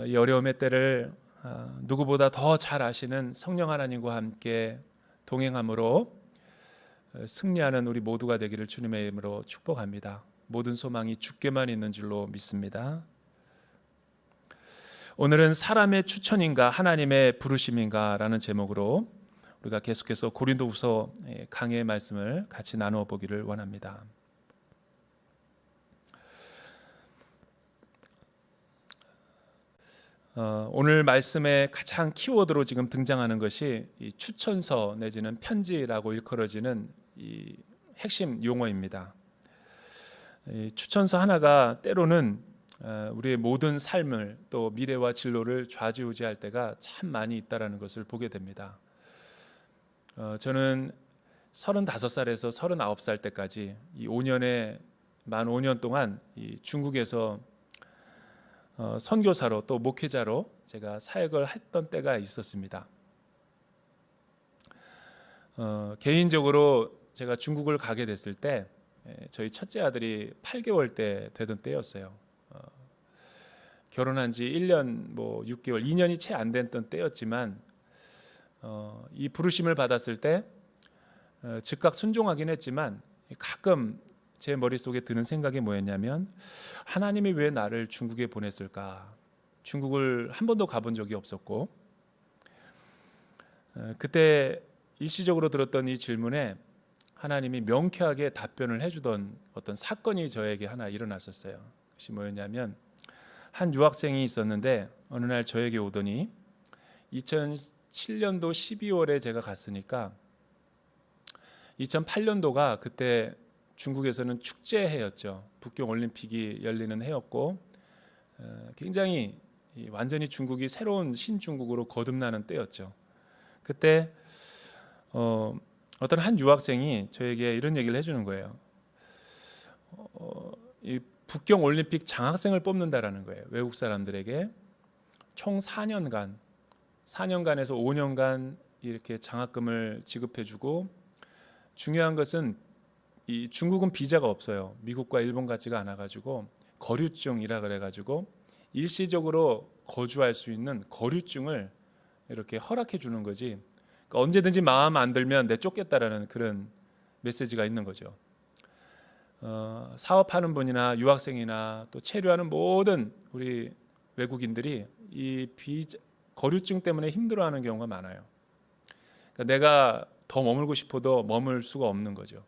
이 어려움의 때를 누구보다 더 잘 아시는 성령 하나님과 함께 동행함으로 승리하는 우리 모두가 되기를 주님의 이름으로 축복합니다. 모든 소망이 주께만 있는 줄로 믿습니다. 오늘은 사람의 추천인가 하나님의 부르심인가 라는 제목으로 우리가 계속해서 고린도후서 강해의 말씀을 같이 나누어 보기를 원합니다. 오늘 말씀의 가장 키워드로 지금 등장하는 것이 이 추천서 내지는 편지라고 일컬어지는 이 핵심 용어입니다. 이 추천서 하나가 때로는 우리의 모든 삶을 또 미래와 진로를 좌지우지할 때가 참 많이 있다라는 것을 보게 됩니다. 저는 35살에서 39살 때까지 이 5년의 만 5년 동안 이 중국에서 선교사로 또 목회자로 제가 사역을 했던 때가 있었습니다. 개인적으로 제가 중국을 가게 됐을 때 저희 첫째 아들이 8개월 때 되던 때였어요. 결혼한 지 1년 6개월, 2년이 채 안 됐던 때였지만 이 부르심을 받았을 때 즉각 순종하긴 했지만 가끔 제 머릿속에 드는 생각이 뭐였냐면 하나님이 왜 나를 중국에 보냈을까? 중국을 한 번도 가본 적이 없었고 그때 일시적으로 들었던 이 질문에 하나님이 명쾌하게 답변을 해주던 어떤 사건이 저에게 하나 일어났었어요. 그것이 뭐였냐면 한 유학생이 있었는데 어느 날 저에게 오더니 2007년도 12월에 제가 갔으니까 2008년도가 그때 중국에서는 축제해였죠. 북경 올림픽이 열리는 해였고 굉장히 완전히 중국이 새로운 신중국으로 거듭나는 때였죠. 그때 어떤 한 유학생이 저에게 이런 얘기를 해주는 거예요. 이 북경 올림픽 장학생을 뽑는다라는 거예요. 외국 사람들에게 총 4년간에서 5년간 이렇게 장학금을 지급해주고 중요한 것은 이 중국은 비자가 없어요. 미국과 일본 같지가 않아가지고 거류증이라 그래가지고 일시적으로 거주할 수 있는 거류증을 이렇게 허락해 주는 거지. 그러니까 언제든지 마음 안 들면 내쫓겠다라는 그런 메시지가 있는 거죠. 사업하는 분이나 유학생이나 또 체류하는 모든 우리 외국인들이 이 거류증 때문에 힘들어하는 경우가 많아요. 그러니까 내가 더 머물고 싶어도 머물 수가 없는 거죠.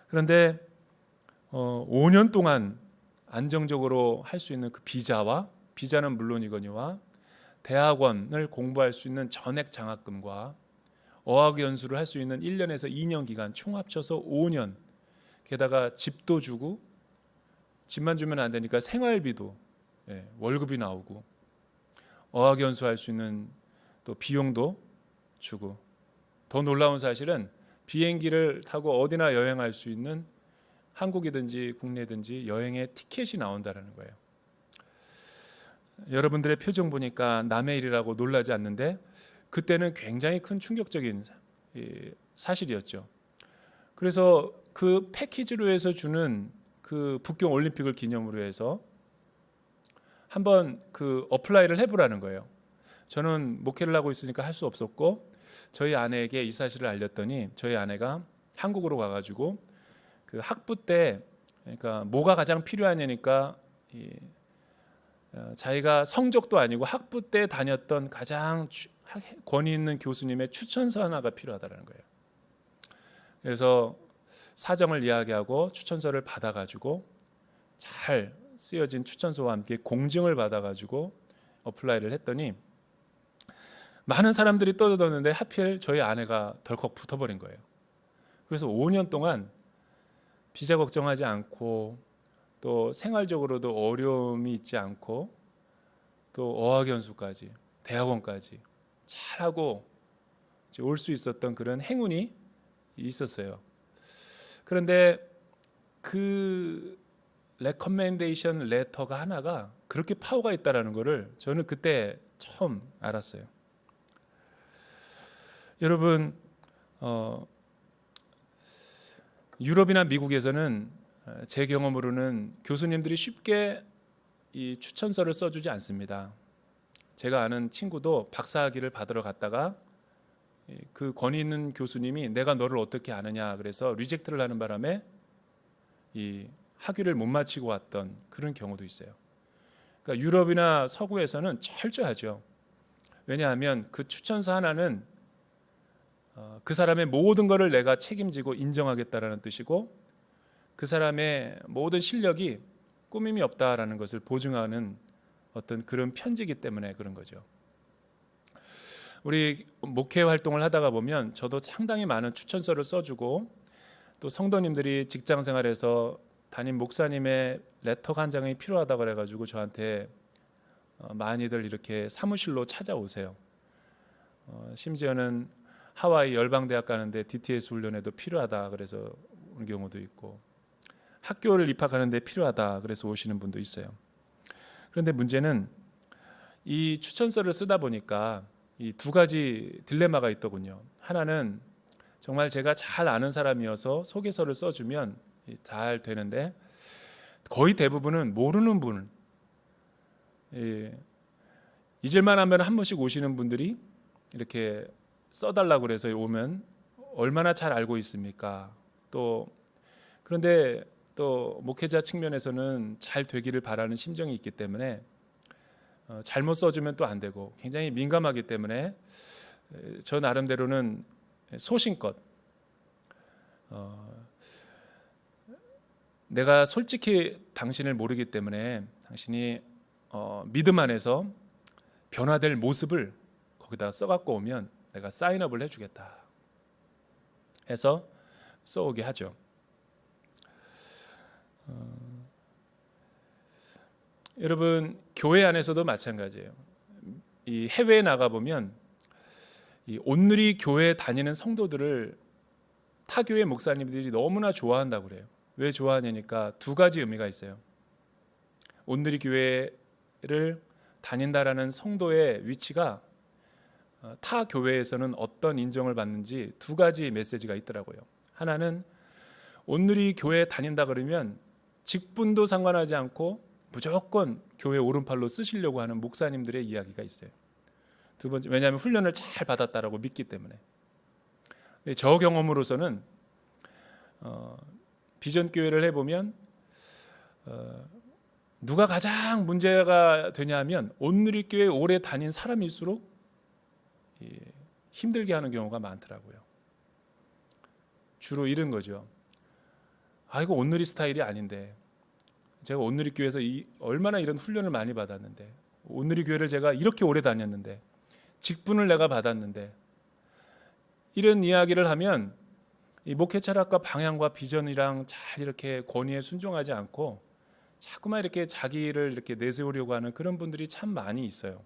그런데 5년 동안 안정적으로 할 수 있는 그 비자는 물론이거니와 대학원을 공부할 수 있는 전액 장학금과 어학연수를 할 수 있는 1년에서 2년 기간 총 합쳐서 5년, 게다가 집도 주고 집만 주면 안 되니까 생활비도 월급이 나오고 어학연수 할 수 있는 또 비용도 주고 더 놀라운 사실은 비행기를 타고 어디나 여행할 수 있는 한국이든지 국내든지 여행의 티켓이 나온다는 거예요. 여러분들의 표정 보니까 남의 일이라고 놀라지 않는데 그때는 굉장히 큰 충격적인 사실이었죠. 그래서 그 패키지로 해서 주는 그 북경 올림픽을 기념으로 해서 한번 그 어플라이를 해보라는 거예요. 저는 목회를 하고 있으니까 할 수 없었고 저희 아내에게 이 사실을 알렸더니 저희 아내가 한국으로 가가지고 그 학부 때 그러니까 뭐가 가장 필요하냐니까 자기가 성적도 아니고 학부 때 다녔던 가장 권위 있는 교수님의 추천서 하나가 필요하다는 거예요. 그래서 사정을 이야기하고 추천서를 받아가지고 잘 쓰여진 추천서와 함께 공증을 받아가지고 어플라이를 했더니 많은 사람들이 떠들었는데 하필 저희 아내가 덜컥 붙어버린 거예요. 그래서 5년 동안 비자 걱정하지 않고 또 생활적으로도 어려움이 있지 않고 또 어학연수까지 대학원까지 잘하고 올 수 있었던 그런 행운이 있었어요. 그런데 그 레커멘데이션 레터가 하나가 그렇게 파워가 있다는 것을 저는 그때 처음 알았어요. 여러분 유럽이나 미국에서는 제 경험으로는 교수님들이 쉽게 이 추천서를 써주지 않습니다. 제가 아는 친구도 박사학위를 받으러 갔다가 그 권위 있는 교수님이 내가 너를 어떻게 아느냐 그래서 리젝트를 하는 바람에 이 학위를 못 마치고 왔던 그런 경우도 있어요. 그러니까 유럽이나 서구에서는 철저하죠. 왜냐하면 그 추천서 하나는 그 사람의 모든 것을 내가 책임지고 인정하겠다라는 뜻이고 그 사람의 모든 실력이 꾸밈이 없다라는 것을 보증하는 어떤 그런 편지이기 때문에 그런 거죠. 우리 목회 활동을 하다가 보면 저도 상당히 많은 추천서를 써주고 또 성도님들이 직장 생활에서 담임 목사님의 레터가 한 장이 필요하다고 그래가지고 저한테 많이들 이렇게 사무실로 찾아오세요. 심지어는 하와이 열방대학 가는데 DTS 훈련에도 필요하다 그래서 오는 경우도 있고 학교를 입학하는데 필요하다 그래서 오시는 분도 있어요. 그런데 문제는 이 추천서를 쓰다 보니까 이 두 가지 딜레마가 있더군요. 하나는 정말 제가 잘 아는 사람이어서 소개서를 써주면 잘 되는데 거의 대부분은 모르는 분, 잊을만 하면 한 번씩 오시는 분들이 이렇게 써달라고 그래서 오면 얼마나 잘 알고 있습니까? 또 그런데 또 목회자 측면에서는 잘 되기를 바라는 심정이 있기 때문에 잘못 써주면 또 안 되고 굉장히 민감하기 때문에 저 나름대로는 소신껏 내가 솔직히 당신을 모르기 때문에 당신이 믿음 안에서 변화될 모습을 거기다 써갖고 오면 내가 사인업을 해주겠다 해서 써오게 하죠. 여러분 교회 안에서도 마찬가지예요. 이 해외에 나가 보면 이 온누리 교회 다니는 성도들을 타 교회 목사님들이 너무나 좋아한다고 그래요. 왜 좋아하냐니까 두 가지 의미가 있어요. 온누리 교회를 다닌다라는 성도의 위치가 타 교회에서는 어떤 인정을 받는지 두 가지 메시지가 있더라고요. 하나는 온누리 교회 다닌다 그러면 직분도 상관하지 않고 무조건 교회 오른팔로 쓰시려고 하는 목사님들의 이야기가 있어요. 두 번째, 왜냐하면 훈련을 잘 받았다라고 믿기 때문에. 근데 저 경험으로서는 비전 교회를 해보면 누가 가장 문제가 되냐면 온누리 교회 오래 다닌 사람일수록 힘들게 하는 경우가 많더라고요. 주로 이런 거죠. 이거 온누리 스타일이 아닌데 제가 온누리 교회에서 얼마나 이런 훈련을 많이 받았는데 온누리 교회를 제가 이렇게 오래 다녔는데 직분을 내가 받았는데 이런 이야기를 하면 이 목회 철학과 방향과 비전이랑 잘 이렇게 권위에 순종하지 않고 자꾸만 이렇게 자기를 이렇게 내세우려고 하는 그런 분들이 참 많이 있어요.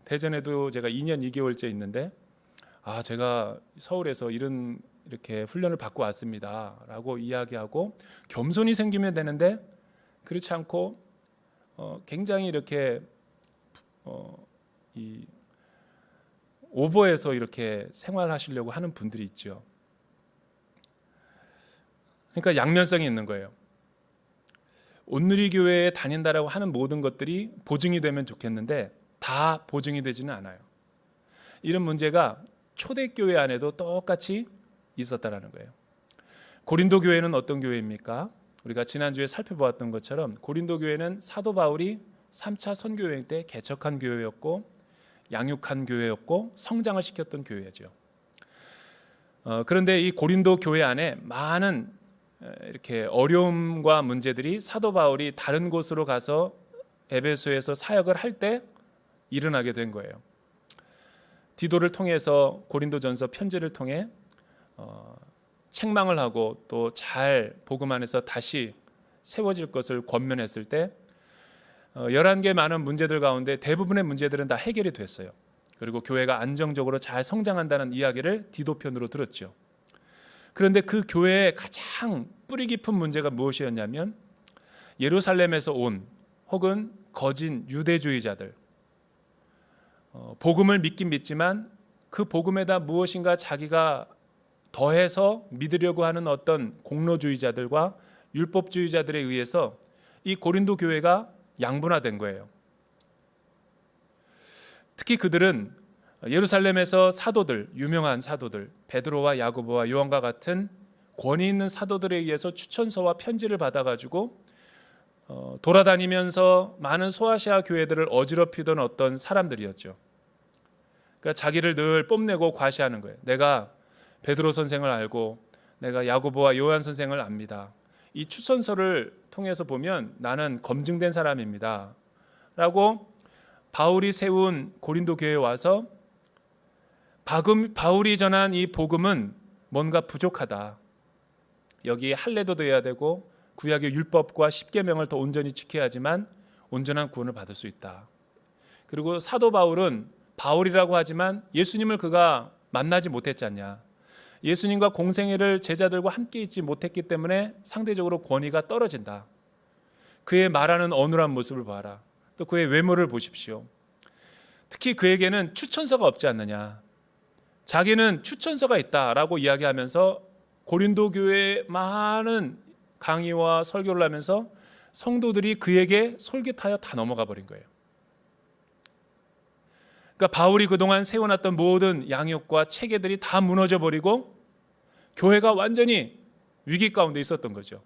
대전에도 제가 2년 2개월째 있는데 제가 서울에서 이렇게 훈련을 받고 왔습니다라고 이야기하고 겸손이 생기면 되는데 그렇지 않고 굉장히 이렇게 이 오버해서 이렇게 생활하시려고 하는 분들이 있죠. 그러니까 양면성이 있는 거예요. 온누리 교회에 다닌다라고 하는 모든 것들이 보증이 되면 좋겠는데 다 보증이 되지는 않아요. 이런 문제가 초대교회 안에도 똑같이 있었다라는 거예요. 고린도 교회는 어떤 교회입니까? 우리가 지난주에 살펴보았던 것처럼 고린도 교회는 사도 바울이 3차 선교여행 때 개척한 교회였고 양육한 교회였고 성장을 시켰던 교회죠. 그런데 이 고린도 교회 안에 많은 이렇게 어려움과 문제들이 사도 바울이 다른 곳으로 가서 에베소에서 사역을 할 때 일어나게 된 거예요. 디도를 통해서 고린도전서 편지를 통해 책망을 하고 또 잘 복음 안에서 다시 세워질 것을 권면했을 때 11개 많은 문제들 가운데 대부분의 문제들은 다 해결이 됐어요. 그리고 교회가 안정적으로 잘 성장한다는 이야기를 디도편으로 들었죠. 그런데 그 교회의 가장 뿌리 깊은 문제가 무엇이었냐면 예루살렘에서 온 혹은 거진 유대주의자들, 복음을 믿긴 믿지만 그 복음에다 무엇인가 자기가 더해서 믿으려고 하는 어떤 공로주의자들과 율법주의자들에 의해서 이 고린도 교회가 양분화된 거예요. 특히 그들은 예루살렘에서 사도들, 유명한 사도들, 베드로와 야고보와 요한과 같은 권위 있는 사도들에 의해서 추천서와 편지를 받아가지고 돌아다니면서 많은 소아시아 교회들을 어지럽히던 어떤 사람들이었죠. 그러니까 자기를 늘 뽐내고 과시하는 거예요. 내가 베드로 선생을 알고 내가 야고보와 요한 선생을 압니다. 이 추천서를 통해서 보면 나는 검증된 사람입니다 라고 바울이 세운 고린도 교회에 와서 바울이 전한 이 복음은 뭔가 부족하다. 여기 할례도 돼야 되고 구약의 율법과 십계명을 더 온전히 지켜야지만 온전한 구원을 받을 수 있다. 그리고 사도 바울은 바울이라고 하지만 예수님을 그가 만나지 못했지 않냐. 예수님과 공생애를 제자들과 함께 있지 못했기 때문에 상대적으로 권위가 떨어진다. 그의 말하는 어눌한 모습을 봐라. 또 그의 외모를 보십시오. 특히 그에게는 추천서가 없지 않느냐. 자기는 추천서가 있다라고 이야기하면서 고린도 교회에 많은 강의와 설교를 하면서 성도들이 그에게 솔깃하여 다 넘어가 버린 거예요. 그러니까 바울이 그동안 세워놨던 모든 양육과 체계들이 다 무너져 버리고 교회가 완전히 위기 가운데 있었던 거죠.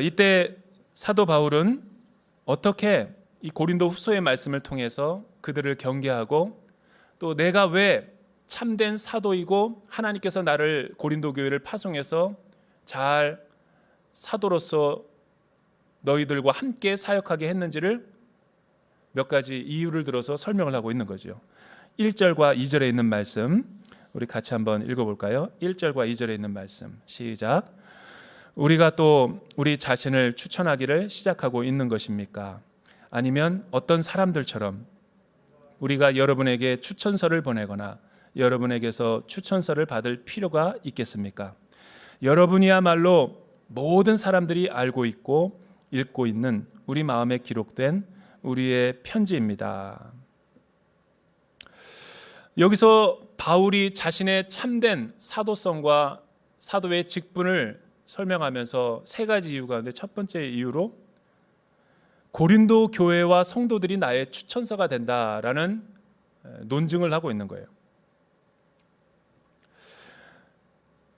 이때 사도 바울은 어떻게 이 고린도 후서의 말씀을 통해서 그들을 경계하고 또 내가 왜 참된 사도이고 하나님께서 나를 고린도 교회를 파송해서 잘 사도로서 너희들과 함께 사역하게 했는지를 몇 가지 이유를 들어서 설명을 하고 있는 거죠. 1절과 2절에 있는 말씀 우리 같이 한번 읽어볼까요? 1절과 2절에 있는 말씀 시작. 우리가 또 우리 자신을 추천하기를 시작하고 있는 것입니까? 아니면 어떤 사람들처럼 우리가 여러분에게 추천서를 보내거나 여러분에게서 추천서를 받을 필요가 있겠습니까? 여러분이야말로 모든 사람들이 알고 있고 읽고 있는 우리 마음에 기록된 우리의 편지입니다. 여기서 바울이 자신의 참된 사도성과 사도의 직분을 설명하면서 세 가지 이유 가운데 첫 번째 이유로 고린도 교회와 성도들이 나의 추천서가 된다라는 논증을 하고 있는 거예요.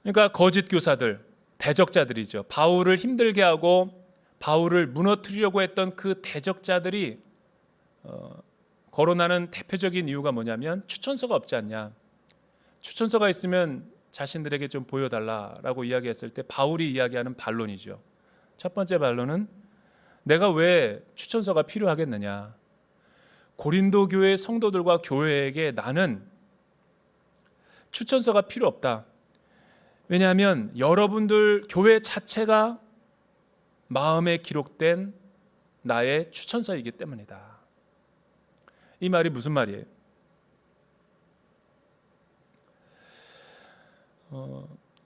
그러니까 거짓 교사들, 대적자들이죠. 바울을 힘들게 하고 바울을 무너뜨리려고 했던 그 대적자들이 거론하는 대표적인 이유가 뭐냐면 추천서가 없지 않냐. 추천서가 있으면 자신들에게 좀 보여달라라고 이야기했을 때 바울이 이야기하는 반론이죠. 첫 번째 반론은 내가 왜 추천서가 필요하겠느냐. 고린도 교회 성도들과 교회에게 나는 추천서가 필요 없다. 왜냐하면 여러분들 교회 자체가 마음에 기록된 나의 추천서이기 때문이다. 이 말이 무슨 말이에요?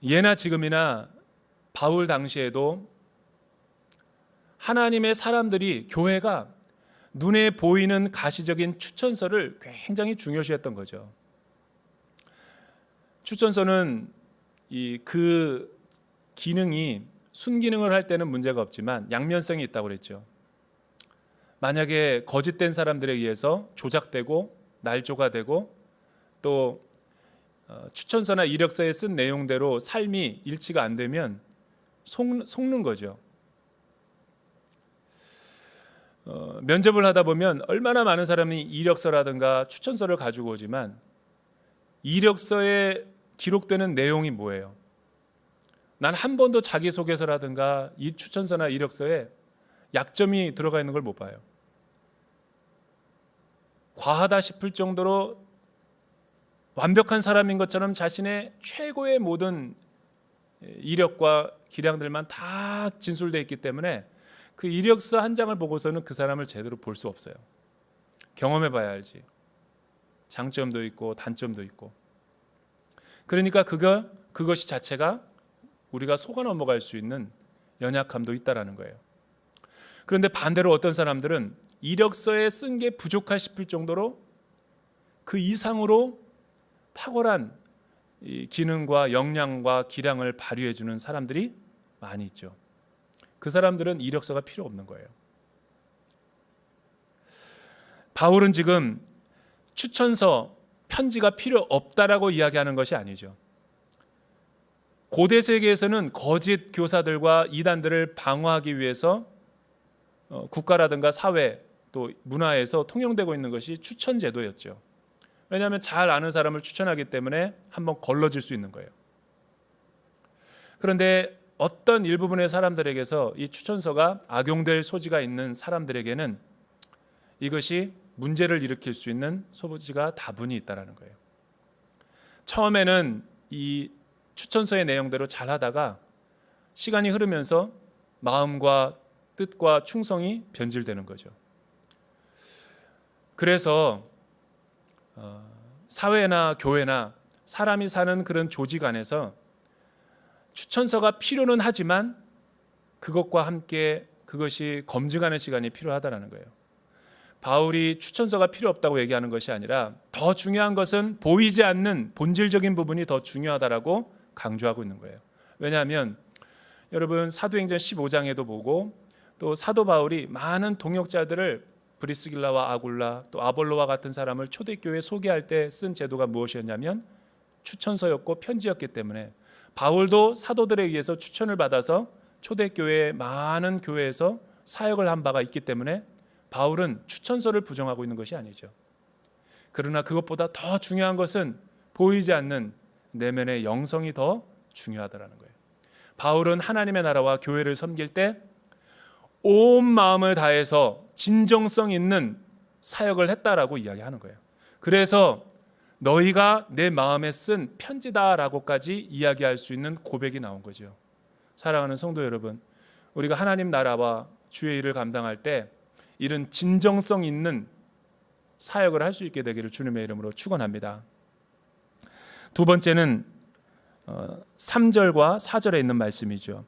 예나 지금이나 바울 당시에도 하나님의 사람들이 교회가 눈에 보이는 가시적인 추천서를 굉장히 중요시했던 거죠. 추천서는 그 기능이 순기능을 할 때는 문제가 없지만 양면성이 있다고 그랬죠. 만약에 거짓된 사람들에 의해서 조작되고 날조가 되고 또 추천서나 이력서에 쓴 내용대로 삶이 일치가 안 되면 속는 거죠. 면접을 하다 보면 얼마나 많은 사람이 이력서라든가 추천서를 가지고 오지만 이력서에 기록되는 내용이 뭐예요? 난 한 번도 자기소개서라든가 이 추천서나 이력서에 약점이 들어가 있는 걸 못 봐요. 과하다 싶을 정도로 완벽한 사람인 것처럼 자신의 최고의 모든 이력과 기량들만 다 진술되어 있기 때문에 그 이력서 한 장을 보고서는 그 사람을 제대로 볼 수 없어요. 경험해 봐야 알지. 장점도 있고 단점도 있고. 그러니까 그것이 자체가 우리가 속아 넘어갈 수 있는 연약함도 있다라는 거예요. 그런데 반대로 어떤 사람들은 이력서에 쓴 게 부족할 싶을 정도로 그 이상으로 탁월한 이 기능과 역량과 기량을 발휘해 주는 사람들이 많이 있죠. 그 사람들은 이력서가 필요 없는 거예요. 바울은 지금 추천서, 편지가 필요 없다라고 이야기하는 것이 아니죠. 고대 세계에서는 거짓 교사들과 이단들을 방어하기 위해서 국가라든가 사회 또 문화에서 통용되고 있는 것이 추천 제도였죠. 왜냐하면 잘 아는 사람을 추천하기 때문에 한번 걸러질 수 있는 거예요. 그런데 어떤 일부분의 사람들에게서 이 추천서가 악용될 소지가 있는 사람들에게는 이것이 문제를 일으킬 수 있는 소지가 다분히 있다는 거예요. 처음에는 이 추천서의 내용대로 잘 하다가 시간이 흐르면서 마음과 뜻과 충성이 변질되는 거죠. 그래서 사회나 교회나 사람이 사는 그런 조직 안에서 추천서가 필요는 하지만 그것과 함께 그것이 검증하는 시간이 필요하다는 거예요. 바울이 추천서가 필요 없다고 얘기하는 것이 아니라 더 중요한 것은 보이지 않는 본질적인 부분이 더 중요하다라고 강조하고 있는 거예요. 왜냐하면 여러분 사도행전 15장에도 보고 또 사도 바울이 많은 동역자들을 브리스길라와 아굴라 또 아볼로와 같은 사람을 초대교회에 소개할 때 쓴 제도가 무엇이었냐면 추천서였고 편지였기 때문에 바울도 사도들에 의해서 추천을 받아서 초대교회 많은 교회에서 사역을 한 바가 있기 때문에 바울은 추천서를 부정하고 있는 것이 아니죠. 그러나 그것보다 더 중요한 것은 보이지 않는 내면의 영성이 더 중요하다는 거예요. 바울은 하나님의 나라와 교회를 섬길 때 온 마음을 다해서 진정성 있는 사역을 했다라고 이야기하는 거예요. 그래서 너희가 내 마음에 쓴 편지다라고까지 이야기할 수 있는 고백이 나온 거죠. 사랑하는 성도 여러분, 우리가 하나님 나라와 주의 일을 감당할 때 이런 진정성 있는 사역을 할 수 있게 되기를 주님의 이름으로 축원합니다. 두 번째는 3절과 4절에 있는 말씀이죠.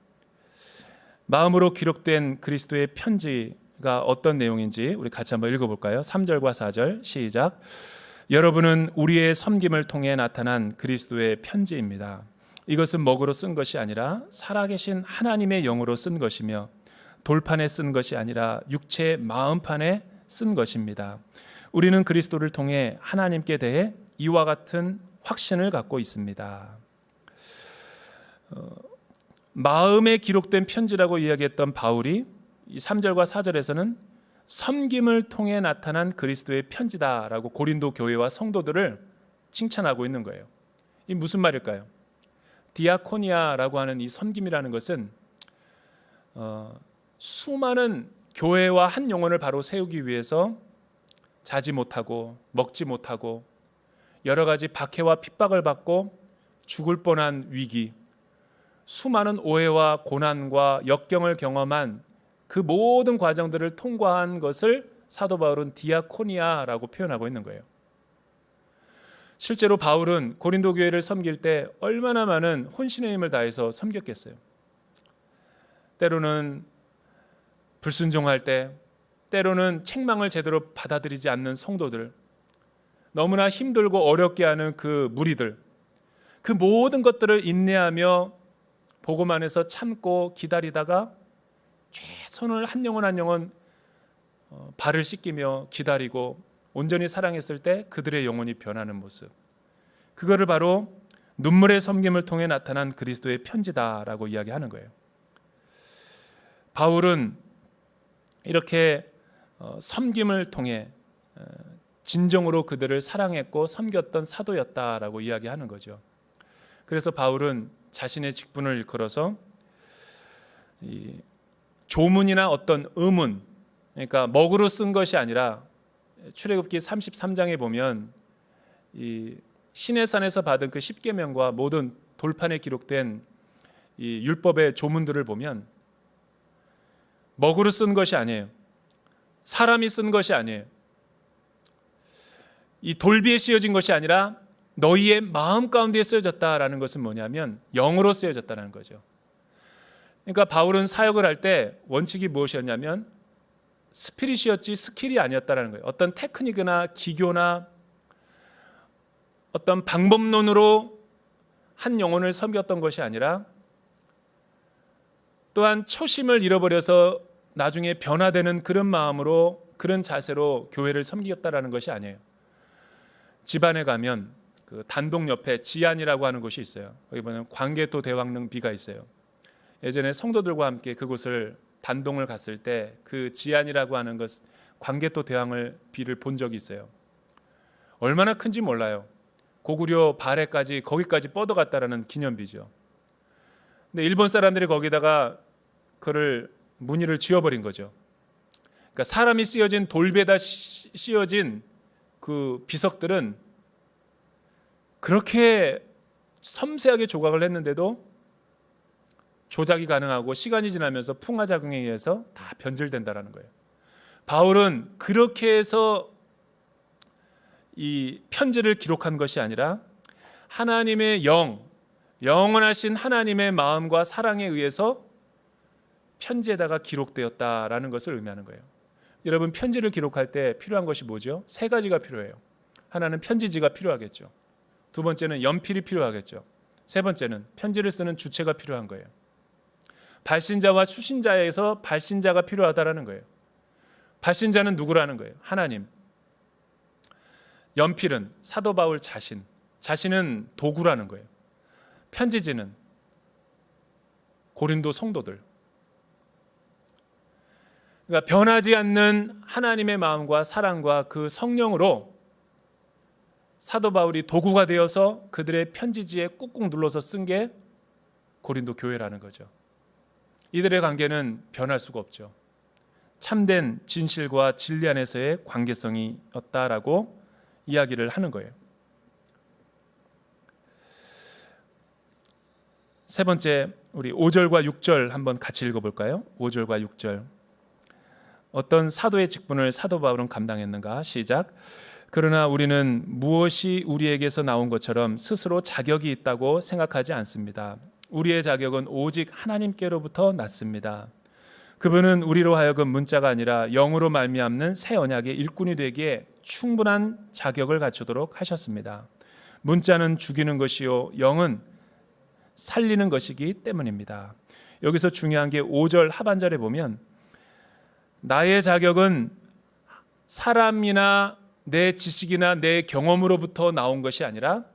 마음으로 기록된 그리스도의 편지가 어떤 내용인지 우리 같이 한번 읽어볼까요? 3절과 4절 시작. 여러분은 우리의 섬김을 통해 나타난 그리스도의 편지입니다. 이것은 먹으로 쓴 것이 아니라 살아계신 하나님의 영으로 쓴 것이며 돌판에 쓴 것이 아니라 육체의 마음판에 쓴 것입니다. 우리는 그리스도를 통해 하나님께 대해 이와 같은 확신을 갖고 있습니다. 마음에 기록된 편지라고 이야기했던 바울이 3절과 4절에서는 섬김을 통해 나타난 그리스도의 편지다라고 고린도 교회와 성도들을 칭찬하고 있는 거예요. 이 무슨 말일까요? 디아코니아라고 하는 이 섬김이라는 것은 수많은 교회와 한 영혼을 바로 세우기 위해서 자지 못하고 먹지 못하고 여러 가지 박해와 핍박을 받고 죽을 뻔한 위기, 수많은 오해와 고난과 역경을 경험한 그 모든 과정들을 통과한 것을 사도 바울은 디아코니아라고 표현하고 있는 거예요. 실제로 바울은 고린도 교회를 섬길 때 얼마나 많은 혼신의 힘을 다해서 섬겼겠어요. 때로는 불순종할 때, 때로는 책망을 제대로 받아들이지 않는 성도들, 너무나 힘들고 어렵게 하는 그 무리들, 그 모든 것들을 인내하며 복음 안에서 참고 기다리다가 최선을 한 영혼 한 영혼 발을 씻기며 기다리고 온전히 사랑했을 때 그들의 영혼이 변하는 모습, 그거를 바로 눈물의 섬김을 통해 나타난 그리스도의 편지다라고 이야기하는 거예요. 바울은 이렇게 섬김을 통해 진정으로 그들을 사랑했고 섬겼던 사도였다라고 이야기하는 거죠. 그래서 바울은 자신의 직분을 일컬어서 이 조문이나 어떤 의문, 그러니까 먹으로 쓴 것이 아니라 출애굽기 33장에 보면 이 시내산에서 받은 그 십계명과 모든 돌판에 기록된 이 율법의 조문들을 보면 먹으로 쓴 것이 아니에요. 사람이 쓴 것이 아니에요. 이 돌비에 씌어진 것이 아니라 너희의 마음 가운데 쓰여졌다라는 것은 뭐냐면 영으로 쓰여졌다는 거죠. 그러니까 바울은 사역을 할 때 원칙이 무엇이었냐면 스피릿이었지 스킬이 아니었다라는 거예요. 어떤 테크닉이나 기교나 어떤 방법론으로 한 영혼을 섬겼던 것이 아니라 또한 초심을 잃어버려서 나중에 변화되는 그런 마음으로, 그런 자세로 교회를 섬기겠다라는 것이 아니에요. 집안에 가면 그 단독 옆에 지안이라고 하는 곳이 있어요. 거기 보면 광개토 대왕릉 비가 있어요. 예전에 성도들과 함께 그곳을 단동을 갔을 때 그 지안이라고 하는 것, 광개토 대왕을 비를 본 적이 있어요. 얼마나 큰지 몰라요. 고구려 발해까지 거기까지 뻗어갔다라는 기념비죠. 근데 일본 사람들이 거기다가 그를 무늬를 지어버린 거죠. 그러니까 사람이 씌어진 돌배다 씌어진 그 비석들은 그렇게 섬세하게 조각을 했는데도 조작이 가능하고 시간이 지나면서 풍화작용에 의해서 다 변질된다라는 거예요. 바울은 그렇게 해서 이 편지를 기록한 것이 아니라 하나님의 영원하신 하나님의 마음과 사랑에 의해서 편지에다가 기록되었다라는 것을 의미하는 거예요. 여러분, 편지를 기록할 때 필요한 것이 뭐죠? 세 가지가 필요해요. 하나는 편지지가 필요하겠죠. 두 번째는 연필이 필요하겠죠. 세 번째는 편지를 쓰는 주체가 필요한 거예요. 발신자와 수신자에서 발신자가 필요하다라는 거예요. 발신자는 누구라는 거예요? 하나님. 연필은 사도 바울 자신은 도구라는 거예요. 편지지는 고린도 성도들. 그러니까 변하지 않는 하나님의 마음과 사랑과 그 성령으로 사도 바울이 도구가 되어서 그들의 편지지에 꾹꾹 눌러서 쓴 게 고린도 교회라는 거죠. 이들의 관계는 변할 수가 없죠. 참된 진실과 진리 안에서의 관계성이었다라고 이야기를 하는 거예요. 세 번째, 우리 5절과 6절 한번 같이 읽어볼까요? 5절과 6절. 어떤 사도의 직분을 사도 바울은 감당했는가? 시작. 그러나 우리는 무엇이 우리에게서 나온 것처럼 스스로 자격이 있다고 생각하지 않습니다. 우리의 자격은 오직 하나님께로부터 났습니다. 그분은 우리로 하여금 문자가 아니라 영으로 말미암는 새 언약의 일꾼이 되기에 충분한 자격을 갖추도록 하셨습니다. 문자는 죽이는 것이요 영은 살리는 것이기 때문입니다. 여기서 중요한 게 5절 하반절에 보면 나의 자격은 사람이나 내 지식이나 내 경험으로부터 나온 것이 아니라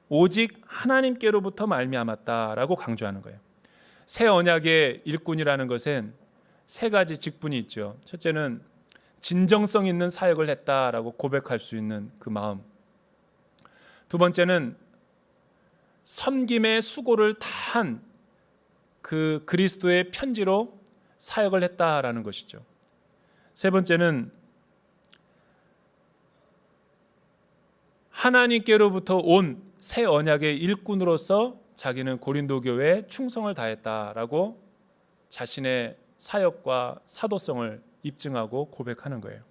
오직 하나님께로부터 말미암았다라고 강조하는 거예요. 새 언약의 일꾼이라는 것은 세 가지 직분이 있죠. 첫째는 진정성 있는 사역을 했다라고 고백할 수 있는 그 마음. 두 번째는 섬김의 수고를 다한 그 그리스도의 편지로 사역을 했다라는 것이죠. 세 번째는 하나님께로부터 온 새 언약의 일꾼으로서 자기는 고린도 교회에 충성을 다했다라고 자신의 사역과 사도성을 입증하고 고백하는 거예요.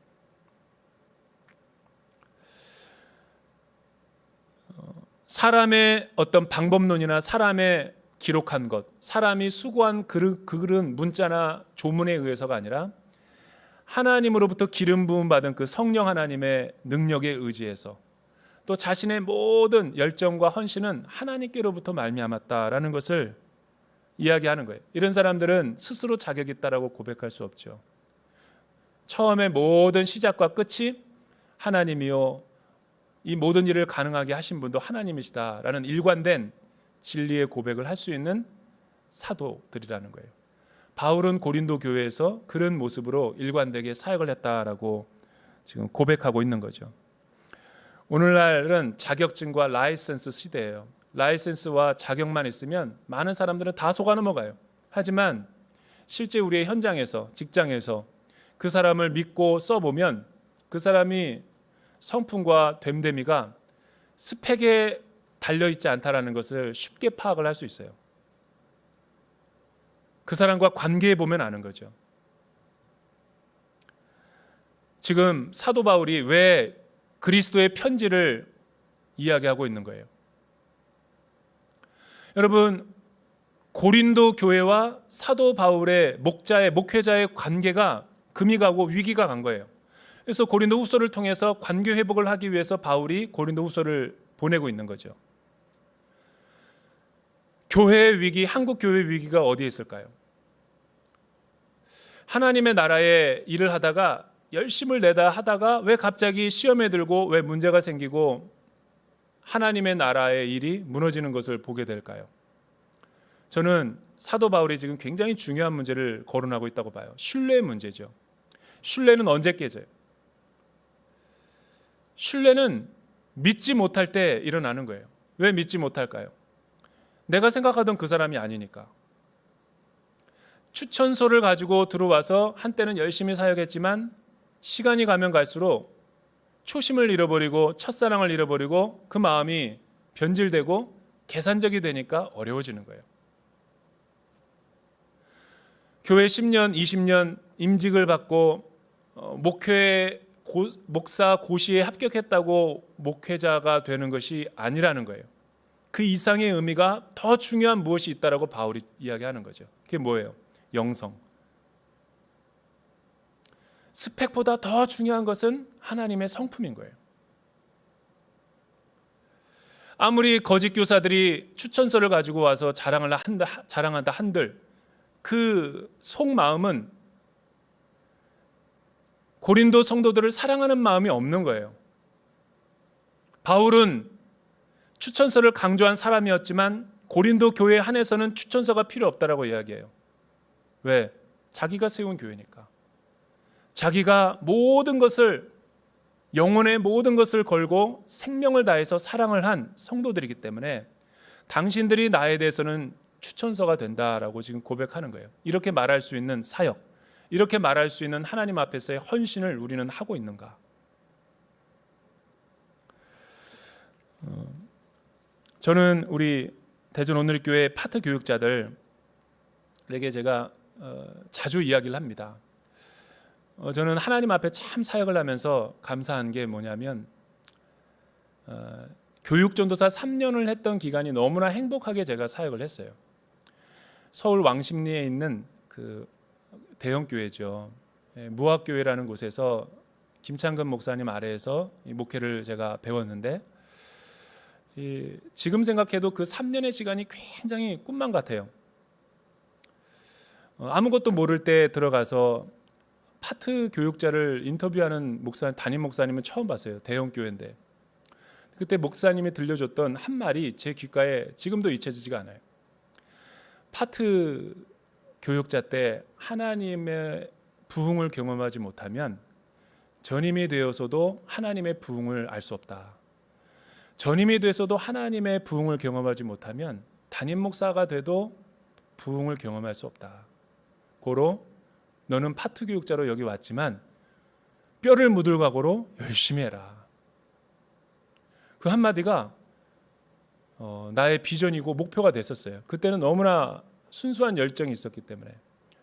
사람의 어떤 방법론이나 사람의 기록한 것, 사람이 수고한 글은 문자나 조문에 의해서가 아니라 하나님으로부터 기름 부음 받은 그 성령 하나님의 능력에 의지해서 또 자신의 모든 열정과 헌신은 하나님께로부터 말미암았다라는 것을 이야기하는 거예요. 이런 사람들은 스스로 자격이 있다라고 고백할 수 없죠. 처음에 모든 시작과 끝이 하나님이요 이 모든 일을 가능하게 하신 분도 하나님이시다라는 일관된 진리의 고백을 할 수 있는 사도들이라는 거예요. 바울은 고린도 교회에서 그런 모습으로 일관되게 사역을 했다라고 지금 고백하고 있는 거죠. 오늘날은 자격증과 라이센스 시대예요. 라이센스와 자격만 있으면 많은 사람들은 다 속아 넘어가요. 하지만 실제 우리의 현장에서, 직장에서 그 사람을 믿고 써보면 그 사람이 성품과 됨됨이가 스펙에 달려있지 않다라는 것을 쉽게 파악을 할 수 있어요. 그 사람과 관계해 보면 아는 거죠. 지금 사도 바울이 왜 그리스도의 편지를 이야기하고 있는 거예요? 여러분, 고린도 교회와 사도 바울의 목회자의 관계가 금이 가고 위기가 간 거예요. 그래서 고린도 후서를 통해서 관계 회복을 하기 위해서 바울이 고린도 후서를 보내고 있는 거죠. 교회의 위기, 한국 교회의 위기가 어디에 있을까요? 하나님의 나라의 일을 하다가 열심을 내다 하다가 왜 갑자기 시험에 들고 왜 문제가 생기고 하나님의 나라의 일이 무너지는 것을 보게 될까요? 저는 사도 바울이 지금 굉장히 중요한 문제를 거론하고 있다고 봐요. 신뢰의 문제죠. 신뢰는 언제 깨져요? 신뢰는 믿지 못할 때 일어나는 거예요. 왜 믿지 못할까요? 내가 생각하던 그 사람이 아니니까. 추천서를 가지고 들어와서 한때는 열심히 사역했지만 시간이 가면 갈수록 초심을 잃어버리고 첫사랑을 잃어버리고 그 마음이 변질되고 계산적이 되니까 어려워지는 거예요. 교회 10년, 20년 임직을 받고 목회 목사 고시에 합격했다고 목회자가 되는 것이 아니라는 거예요. 그 이상의 의미가 더 중요한 무엇이 있다라고 바울이 이야기하는 거죠. 그게 뭐예요? 영성. 스펙보다 더 중요한 것은 하나님의 성품인 거예요. 아무리 거짓 교사들이 추천서를 가지고 와서 자랑한다 한들 그 속마음은 고린도 성도들을 사랑하는 마음이 없는 거예요. 바울은 추천서를 강조한 사람이었지만 고린도 교회에 한해서는 추천서가 필요 없다라고 이야기해요. 왜? 자기가 세운 교회니까. 자기가 모든 것을 영혼의 모든 것을 걸고 생명을 다해서 사랑을 한 성도들이기 때문에 당신들이 나에 대해서는 추천서가 된다라고 지금 고백하는 거예요. 이렇게 말할 수 있는 사역, 이렇게 말할 수 있는 하나님 앞에서의 헌신을 우리는 하고 있는가? 저는 우리 대전 온누리교회 파트 교육자들에게 제가 자주 이야기를 합니다. 저는 하나님 앞에 참 사역을 하면서 감사한 게 뭐냐면 교육전도사 3년을 했던 기간이 너무나 행복하게 제가 사역을 했어요. 서울 왕십리에 있는 그 대형 교회죠. 무학교회라는 곳에서 김창근 목사님 아래에서 이 목회를 제가 배웠는데 지금 생각해도 그 3년의 시간이 굉장히 꿈만 같아요. 아무것도 모를 때 들어가서 파트 교육자를 인터뷰하는 담임 목사님은 처음 봤어요. 대형 교회인데 그때 목사님이 들려줬던 한 말이 제 귓가에 지금도 잊혀지지가 않아요. 파트 교육자 때 하나님의 부흥을 경험하지 못하면 전임이 되어서도 하나님의 부흥을 알 수 없다. 전임이 돼서도 하나님의 부흥을 경험하지 못하면 담임 목사가 돼도 부흥을 경험할 수 없다. 고로 너는 파트 교육자로 여기 왔지만 뼈를 묻을 각오로 열심히 해라. 그 한마디가 나의 비전이고 목표가 됐었어요. 그때는 너무나 순수한 열정이 있었기 때문에.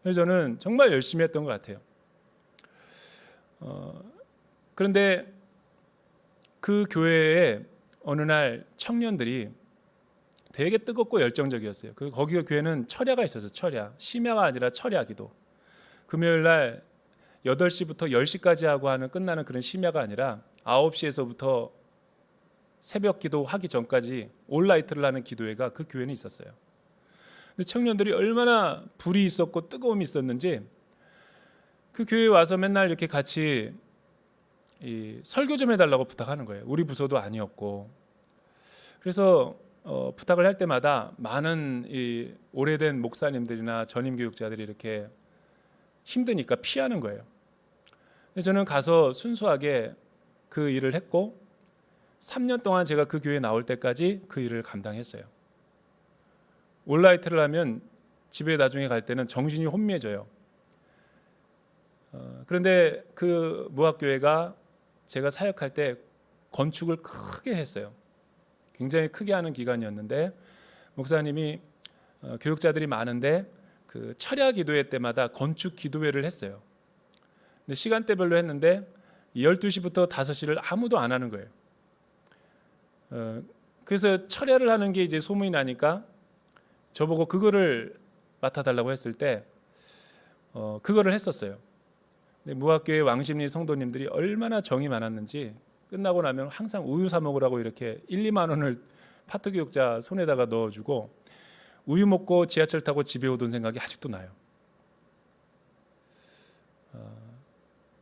그래서 저는 정말 열심히 했던 것 같아요. 그런데 그 교회에 어느 날 청년들이 되게 뜨겁고 열정적이었어요. 거기 교회는 철야가 있었어요. 철야. 심야가 아니라 철야 기도. 금요일 날 8시부터 10시까지 하고 하는 끝나는 그런 심야가 아니라 9시에서부터 새벽 기도하기 전까지 올라이트를 하는 기도회가 그 교회는 있었어요. 근데 청년들이 얼마나 불이 있었고 뜨거움이 있었는지 그 교회에 와서 맨날 이렇게 같이 설교 좀 해달라고 부탁하는 거예요. 우리 부서도 아니었고. 그래서 부탁을 할 때마다 많은 오래된 목사님들이나 전임 교육자들이 이렇게 힘드니까 피하는 거예요. 그래서 저는 가서 순수하게 그 일을 했고 3년 동안 제가 그 교회에 나올 때까지 그 일을 감당했어요. 온라이트를 하면 집에 나중에 갈 때는 정신이 혼미해져요. 그런데 그 무학교회가 제가 사역할 때 건축을 크게 했어요. 굉장히 크게 하는 기간이었는데 목사님이 교육자들이 많은데 그 철야 기도회 때마다 건축 기도회를 했어요. 근데 시간대별로 했는데 12시부터 5시를 아무도 안 하는 거예요. 그래서 철야를 하는 게 이제 소문이 나니까 저보고 그거를 맡아달라고 했을 때 그거를 했었어요. 근데 무학교의 왕십리 성도님들이 얼마나 정이 많았는지 끝나고 나면 항상 우유 사 먹으라고 이렇게 1, 2만 원을 파트 교육자 손에다가 넣어주고 우유 먹고 지하철 타고 집에 오던 생각이 아직도 나요.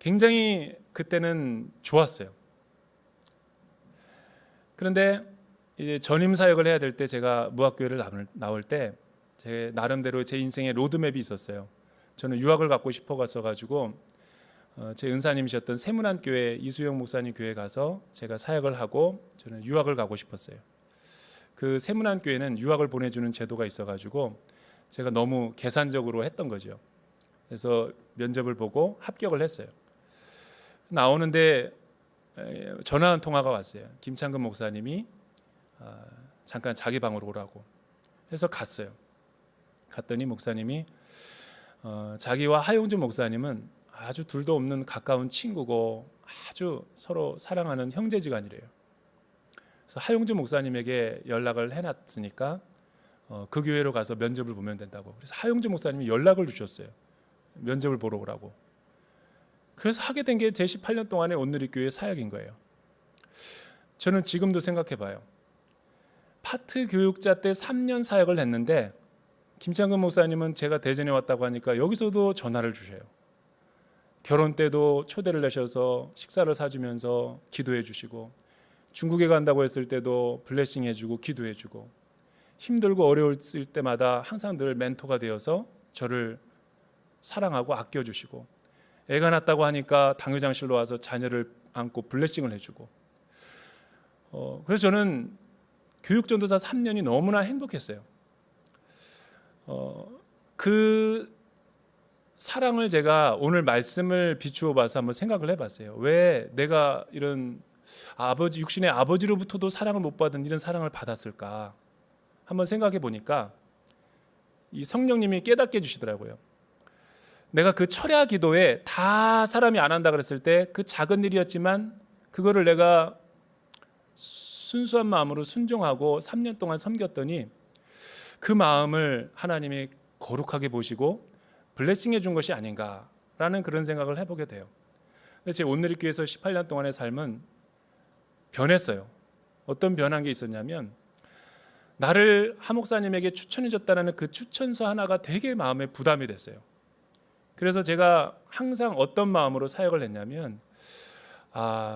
굉장히 그때는 좋았어요. 그런데 이제 전임 사역을 해야 될 때 제가 무학교회를 나올 때 제 나름대로 제 인생의 로드맵이 있었어요. 저는 유학을 가고 싶어 갔어가지고 제 은사님이셨던 세문안교회 이수영 목사님 교회 가서 제가 사역을 하고 저는 유학을 가고 싶었어요. 그 세문안교회는 유학을 보내주는 제도가 있어가지고 제가 너무 계산적으로 했던 거죠. 그래서 면접을 보고 합격을 했어요. 나오는데 전화 한 통화가 왔어요. 김창근 목사님이 잠깐 자기 방으로 오라고 해서 갔어요. 갔더니 목사님이 자기와 하용주 목사님은 아주 둘도 없는 가까운 친구고 아주 서로 사랑하는 형제지간이래요. 그래서 하용주 목사님에게 연락을 해놨으니까 그 교회로 가서 면접을 보면 된다고. 그래서 하용주 목사님이 연락을 주셨어요. 면접을 보러 오라고. 그래서 하게 된 게 제 18년 동안의 온누리교회 사역인 거예요. 저는 지금도 생각해 봐요. 파트 교육자 때 3년 사역을 했는데 김창근 목사님은 제가 대전에 왔다고 하니까 여기서도 전화를 주셔요. 결혼 때도 초대를 내셔서 식사를 사주면서 기도해 주시고, 중국에 간다고 했을 때도 블레싱 해주고 기도해 주고, 힘들고 어려웠을 때마다 항상 늘 멘토가 되어서 저를 사랑하고 아껴주시고, 애가 낳았다고 하니까 당뇨장실로 와서 자녀를 안고 블레싱을 해주고, 그래서 저는 교육전도사 3년이 너무나 행복했어요. 그 사랑을 제가 오늘 말씀을 비추어 봐서 한번 생각을 해봤어요. 왜 내가 이런 육신의 아버지로부터도 사랑을 못 받은 이런 사랑을 받았을까? 한번 생각해 보니까 이 성령님이 깨닫게 해주시더라고요. 내가 그 철야 기도에 다 사람이 안 한다 그랬을 때 그 작은 일이었지만 그거를 내가 순수한 마음으로 순종하고 3년 동안 섬겼더니 그 마음을 하나님이 거룩하게 보시고 블레싱 해준 것이 아닌가라는 그런 생각을 해보게 돼요. 근데 제 온누리교회에서 18년 동안의 삶은 변했어요. 어떤 변한 게 있었냐면, 나를 하 목사님에게 추천해줬다는 그 추천서 하나가 되게 마음에 부담이 됐어요. 그래서 제가 항상 어떤 마음으로 사역을 했냐면,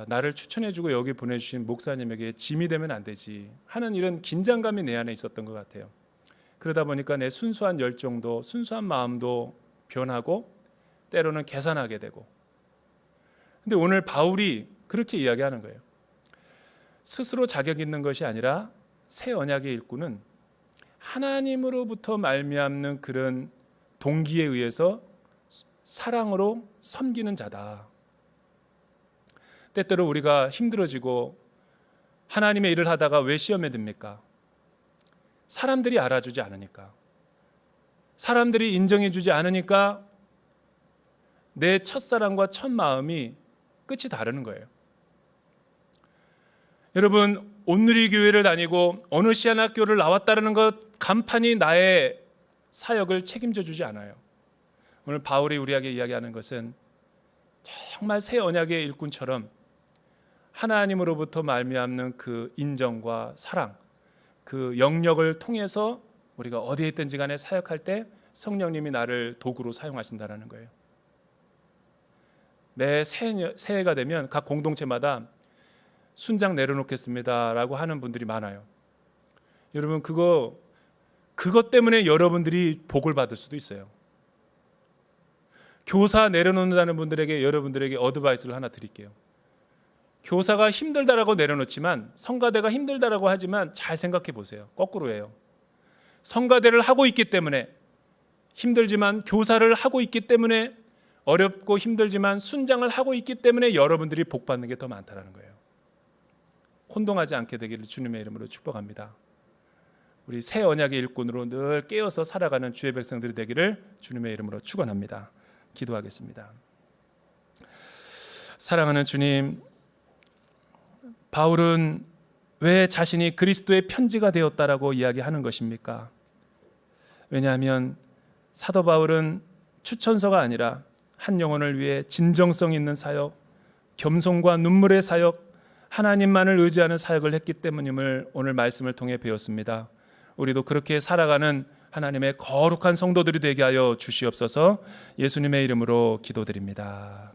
나를 추천해주고 여기 보내주신 목사님에게 짐이 되면 안 되지 하는 이런 긴장감이 내 안에 있었던 것 같아요. 그러다 보니까 내 순수한 열정도, 순수한 마음도 변하고 때로는 계산하게 되고. 근데 오늘 바울이 그렇게 이야기하는 거예요. 스스로 자격 있는 것이 아니라 새 언약의 일꾼은 하나님으로부터 말미암는 그런 동기에 의해서 사랑으로 섬기는 자다. 때때로 우리가 힘들어지고 하나님의 일을 하다가 왜 시험에 듭니까? 사람들이 알아주지 않으니까, 사람들이 인정해주지 않으니까 내 첫사랑과 첫 마음이 끝이 다르는 거예요. 여러분, 온누리교회를 다니고 어느 시안학교를 나왔다는 것 간판이 나의 사역을 책임져 주지 않아요. 오늘 바울이 우리에게 이야기하는 것은 정말 새 언약의 일꾼처럼 하나님으로부터 말미암는 그 인정과 사랑, 그 영역을 통해서 우리가 어디에 있든지 간에 사역할 때 성령님이 나를 도구로 사용하신다는 거예요. 매 새해가 되면 각 공동체마다 순장 내려놓겠습니다라고 하는 분들이 많아요. 여러분, 그것 때문에 여러분들이 복을 받을 수도 있어요. 교사 내려놓는다는 분들에게, 여러분들에게 어드바이스를 하나 드릴게요. 교사가 힘들다라고 내려놓지만, 성가대가 힘들다라고 하지만 잘 생각해 보세요. 거꾸로예요. 성가대를 하고 있기 때문에, 힘들지만 교사를 하고 있기 때문에, 어렵고 힘들지만 순장을 하고 있기 때문에 여러분들이 복 받는 게 더 많다라는 거예요. 혼동하지 않게 되기를 주님의 이름으로 축복합니다. 우리 새 언약의 일꾼으로 늘 깨어서 살아가는 주의 백성들이 되기를 주님의 이름으로 축원합니다. 기도하겠습니다. 사랑하는 주님, 바울은 왜 자신이 그리스도의 편지가 되었다라고 이야기하는 것입니까? 왜냐하면 사도 바울은 추천서가 아니라 한 영혼을 위해 진정성 있는 사역, 겸손과 눈물의 사역, 하나님만을 의지하는 사역을 했기 때문임을 오늘 말씀을 통해 배웠습니다. 우리도 그렇게 살아가는 하나님의 거룩한 성도들이 되게 하여 주시옵소서. 예수님의 이름으로 기도드립니다.